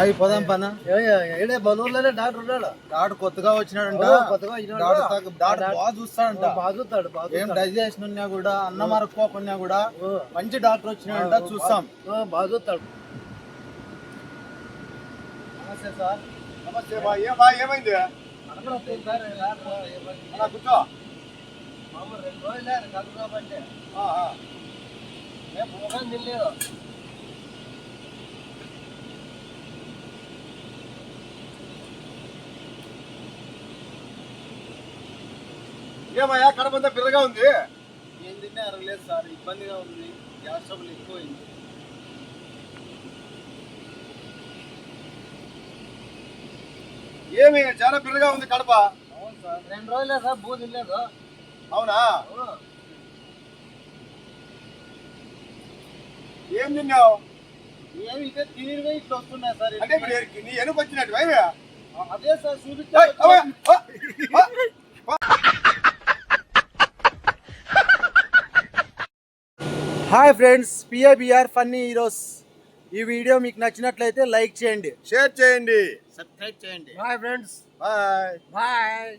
అవి పోదాం పన ఏడే బలూరులోనే డాక్టర్ ఉన్నాడు. డాక్టర్ కొత్తగా వచ్చినాడంట. డాక్టర్ బాగా చూస్తాడంట. ఏం డైజెషన్ ఉన్నా కూడా అన్నం మరకపోకున్నా కూడా మంచి డాక్టర్ వచ్చినాడంట. చూస్తాం. బాగా చూస్తాడు. నమస్తే సార్. నమస్తే బా. ఏమైంది? కూర్చో. మామూలు 2 రోజులే కలుపు కాబట్టి మేము పోగానే తినలేదు. ఏమయ్యా కడపంతా పిల్లగా ఉంది? ఏం తిన్నా అరగలేదు సార్. ఇబ్బందిగా ఉంది. గ్యాస్ ట్రబుల్ ఎక్కువైంది. ఏమి చాలా పిల్లగా ఉంది కడప? అవును సార్, 2 రోజులే సార్ బూ తినలేదు. అవునా? ఏం తిన్నావు? ఏమి ఇదే తీరుగా ఇట్లా వస్తున్నాయి సార్. అంటే నీ ఎనుకు వచ్చినట్టు అదే సార్ చూపించా. Hi friends, PABR funny heroes. ఈ వీడియో మీకు నచ్చినట్లయితే లైక్ చేయండి, షేర్ చేయండి, సబ్స్క్రైబ్ చేయండి. Bye friends. బాయ్. బాయ్.